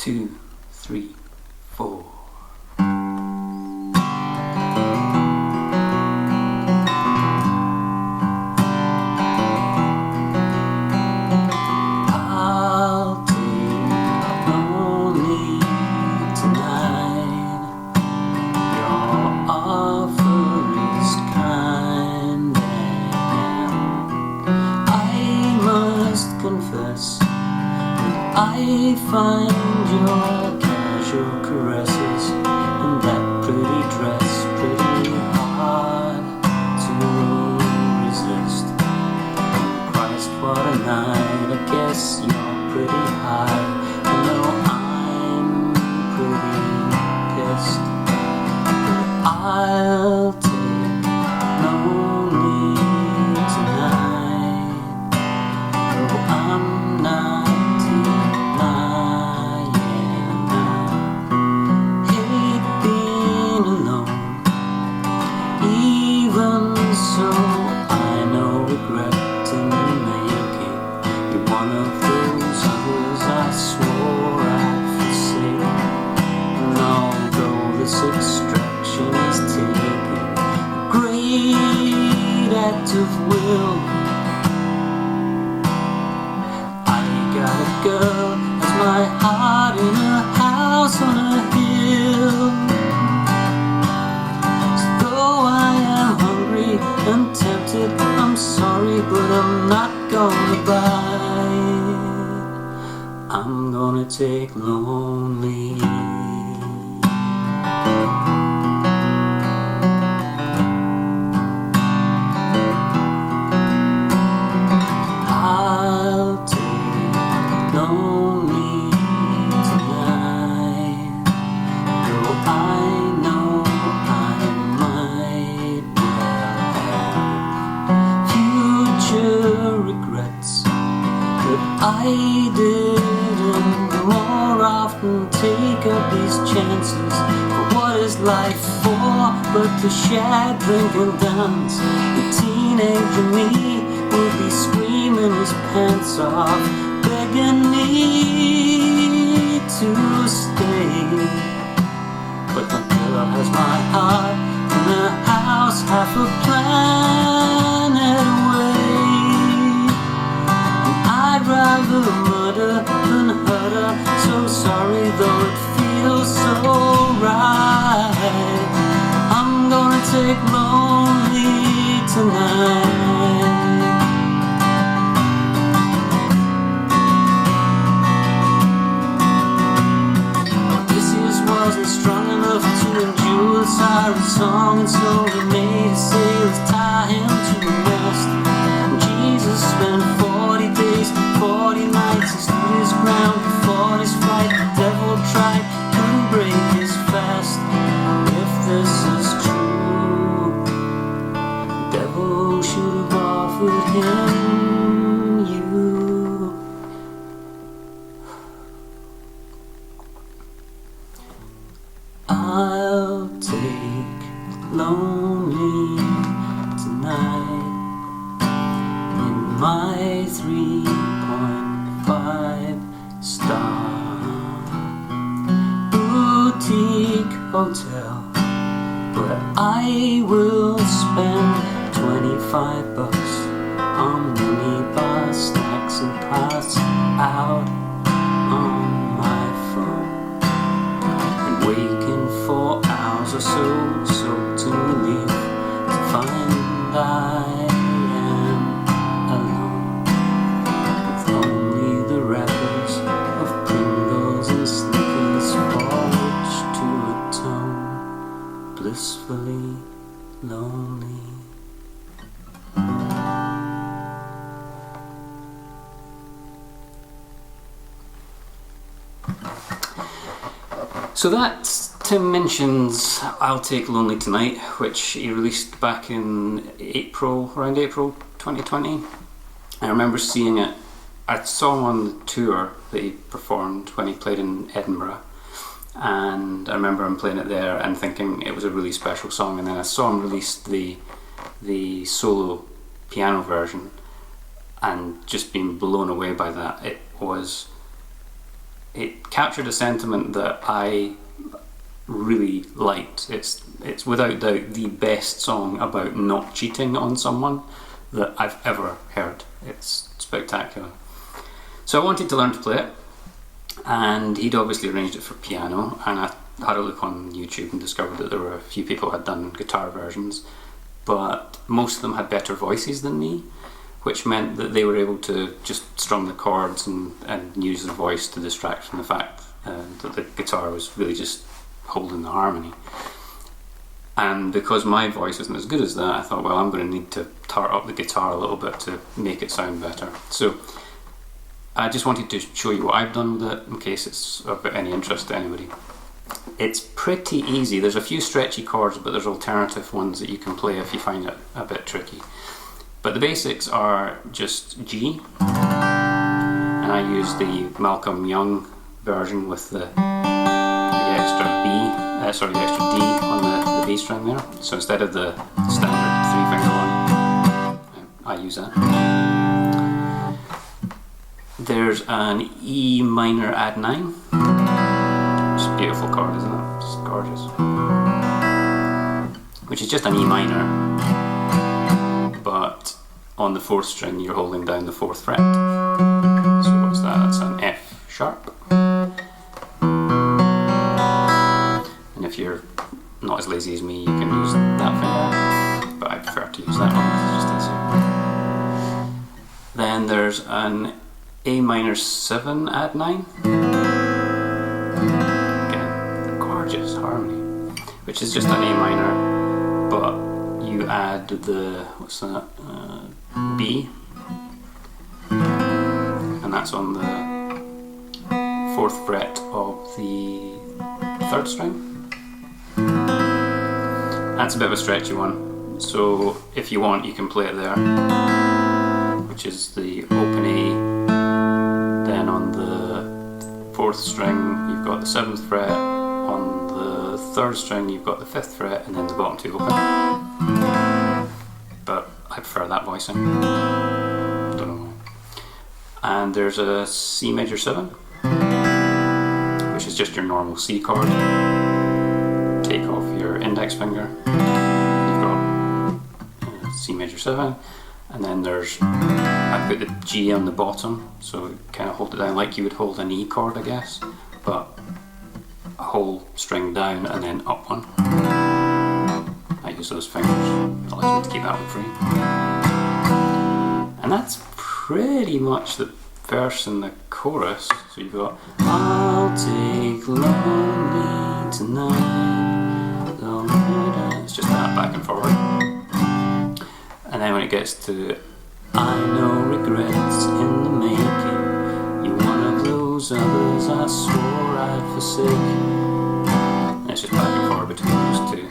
2, 3, 4. I find your casual caresses and that pretty dress pretty hard to resist. Christ, what a night, I guess you're pretty high. I know I'm pretty pissed, but I'll take lonely tonight. Though I'm not of will. I got a girl as my heart in a house on a hill. So though I am hungry and tempted, I'm sorry, but I'm not gonna bite. I'm gonna take lonely. I didn't more often take up these chances. But what is life for but to share, drink and dance? The teenager me will be screaming his pants off, begging me to stay. But the girl has my heart in a house half a planet away. I'd rather murder than hurt her. So sorry though it feels so right. I'm gonna take lonely tonight. Odysseus wasn't strong enough to endure the siren song, and so he made his sailors tie him to a mast. And Jesus spent 40 days, 40 nights, he stood his ground, he fought his fight. The devil tried, couldn't break his fast. If this is true, the devil should have offered him you. I'll take lonely tonight in my 3.5 star boutique hotel, where I will spend 25 bucks on minibar snacks and pass out on my phone, and wake in 4 hours or so, soaked in relief to find I am alone, with only the wrappers of Pringles and Snickers for which to atone, blissfully lonely. So that's Tim Minchin's I'll Take Lonely Tonight, which he released back in around April 2020. I remember seeing it. I saw him on the tour that he performed when he played in Edinburgh, and I remember him playing it there and thinking it was a really special song, and then I saw him release the solo piano version and just being blown away by that. It was it captured a sentiment that I really liked. It's without doubt the best song about not cheating on someone that I've ever heard. It's spectacular. So I wanted to learn to play it, and he'd obviously arranged it for piano, and I had a look on YouTube and discovered that there were a few people who had done guitar versions, but most of them had better voices than me, which meant that they were able to just strum the chords and use the voice to distract from the fact that the guitar was really just holding the harmony. And because my voice isn't as good as that, I thought, well, I'm going to need to tart up the guitar a little bit to make it sound better. So I just wanted to show you what I've done with it in case it's of any interest to anybody. It's pretty easy. There's a few stretchy chords, but there's alternative ones that you can play if you find it a bit tricky. But the basics are just G, and I use the Malcolm Young version with the extra D on the B string there. So instead of the standard 3-finger one, I use that. There's an E minor add 9. It's a beautiful chord, isn't it? It's gorgeous. Which is just an E minor, but on the 4th string you're holding down the 4th fret. So what's that? That's an F sharp. And if you're not as lazy as me, you can use that finger, but I prefer to use that one because it's just easier. Then there's an A minor 7 add 9. Again, gorgeous harmony, which is just an A minor, but you add the, what's that, B, and that's on the 4th fret of the 3rd string. That's a bit of a stretchy one, so if you want you can play it there, which is the open A. Then on the 4th string you've got the 7th fret, on the 3rd string you've got the 5th fret, and then the bottom 2 open. But I prefer that voicing, don't know why. And there's a C major 7, which is just your normal C chord. Take off your index finger, you've got C major 7, and then there's, I put the G on the bottom, so kind of hold it down like you would hold an E chord, I guess, but a whole string down and then up one. I use those fingers, allows me to keep that one free. And that's pretty much the verse and the chorus. So you've got, I'll take lonely tonight. It's just that back and forward. And then when it gets to, I know regrets in the making, you're one of those others I swore I'd forsake. And it's just back and forward between those two.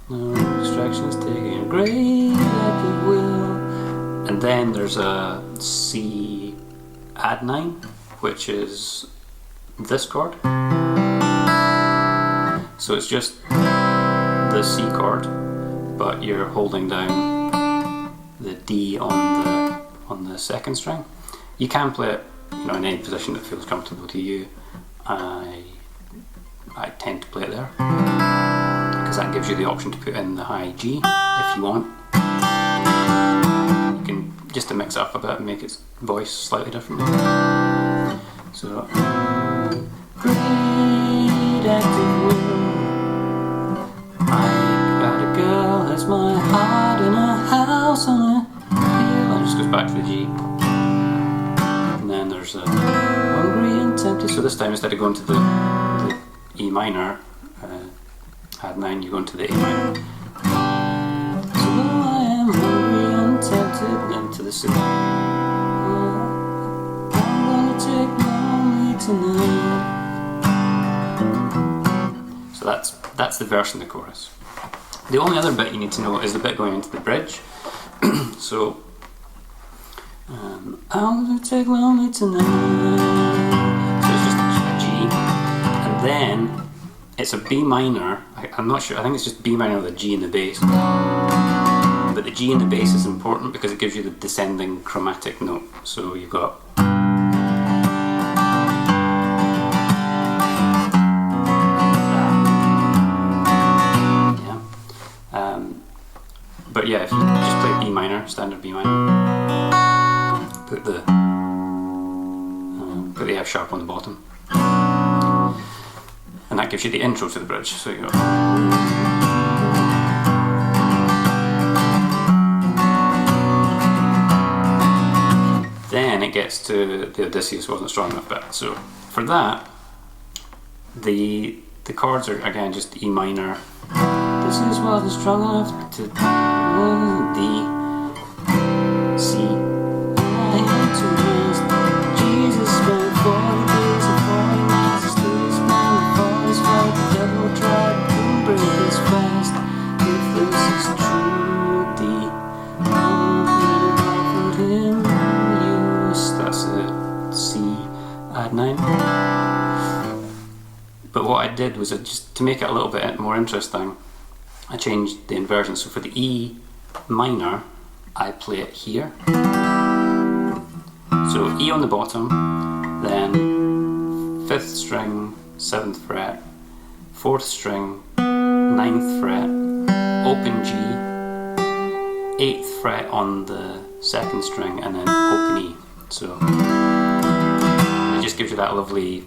No distractions taken great at the will. And then there's a C add 9, which is this chord. So it's just the C chord, but you're holding down the D on the 2nd string. You can play it, in any position that feels comfortable to you. I tend to play it there because that gives you the option to put in the high G if you want. You can just to mix it up a bit and make its voice slightly differently. So great active will. I got a girl, has my heart in a house on a hill. And it just goes back to the G. And then there's a hungry and tempted. So this time instead of going to the E minor, add 9, you go into the A minor. So though I am hungry and tempted, then to the C. I'm gonna take lonely tonight. So that's the verse and the chorus. The only other bit you need to know is the bit going into the bridge. So, I'm gonna take lonely tonight. So it's just a G, and then it's a B minor. I'm not sure. I think it's just B minor with a G in the bass. But the G in the bass is important because it gives you the descending chromatic note. So you've got. But yeah, if you just play B minor, standard B minor, put the F sharp on the bottom, and that gives you the intro to the bridge. So you go. Then it gets to the Odysseus wasn't strong enough bit. So for that, the chords are again just E minor. Odysseus wasn't strong enough to D, C. I had to rest. Jesus spent 40 days and 40 nights. He stood his man before his fight. The devil tried to break his fast. If this is true, D, offered him use. That's it. C add 9. But what I did was just to make it a little bit more interesting, I changed the inversion. So for the E minor, I play it here. So E on the bottom, then 5th string, 7th fret, 4th string, 9th fret, open G, 8th fret on the 2nd string, and then open E. So it just gives you that lovely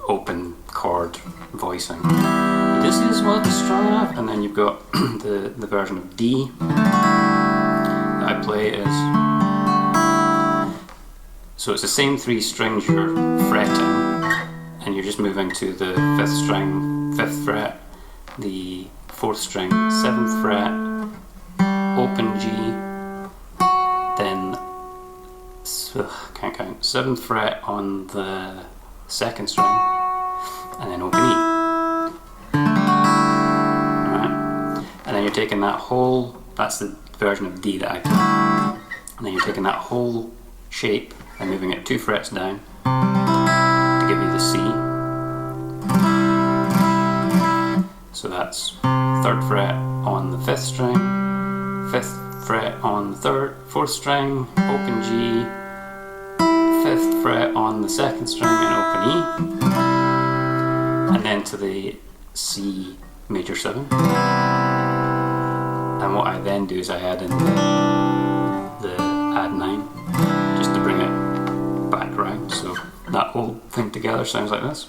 open chord voicing. This is what is strong enough, and then you've got the version of D that I play is, so it's the same 3 strings you're fretting, and you're just moving to the 5th string, 5th fret, the 4th string, 7th fret, open G, then can't count, 7th fret on the 2nd string, and then open E. And then you're taking that whole, that's the version of D that I play, and then you're taking that whole shape and moving it 2 frets down to give you the C. So that's 3rd fret on the 5th string, 5th fret on the 4th string, open G, 5th fret on the 2nd string, and open E, and then to the C major 7. And what I then do is I add in the add 9 just to bring it back round. So that whole thing together sounds like this.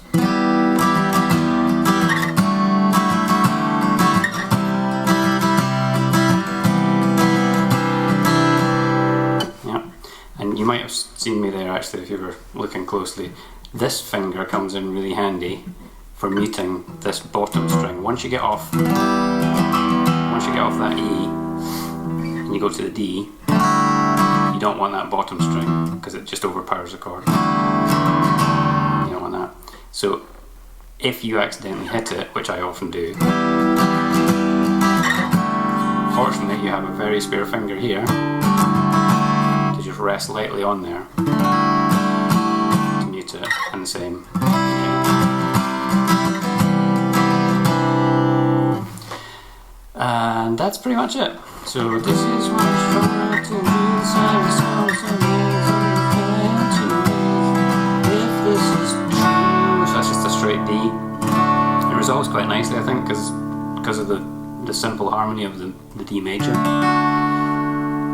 Yeah, and you might have seen me there actually if you were looking closely. This finger comes in really handy for muting this bottom string. Once you get off that E and you go to the D, you don't want that bottom string because it just overpowers the chord. You don't want that. So if you accidentally hit it, which I often do, fortunately you have a very spare finger here to just rest lightly on there to mute it, and the same. And that's pretty much it. So this is what I'm trying to do. If this is true, so that's just a straight D. It resolves quite nicely, I think, because of the simple harmony of the D major.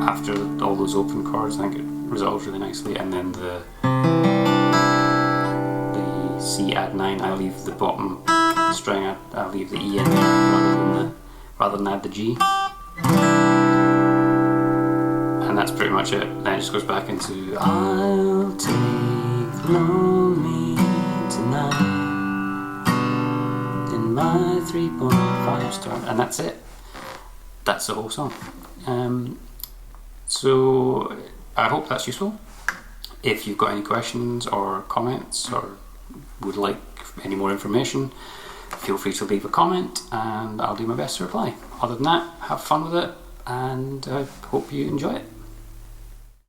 After all those open chords, I think it resolves really nicely. And then the C add 9, I leave the bottom string, I leave the E in there rather than add the G. And that's pretty much it. Then it just goes back into I'll take lonely tonight in my 3.5 star, and that's it. That's the whole song. So I hope that's useful. If you've got any questions or comments or would like any more information, feel free to leave a comment and I'll do my best to reply. Other than that, have fun with it and I hope you enjoy it.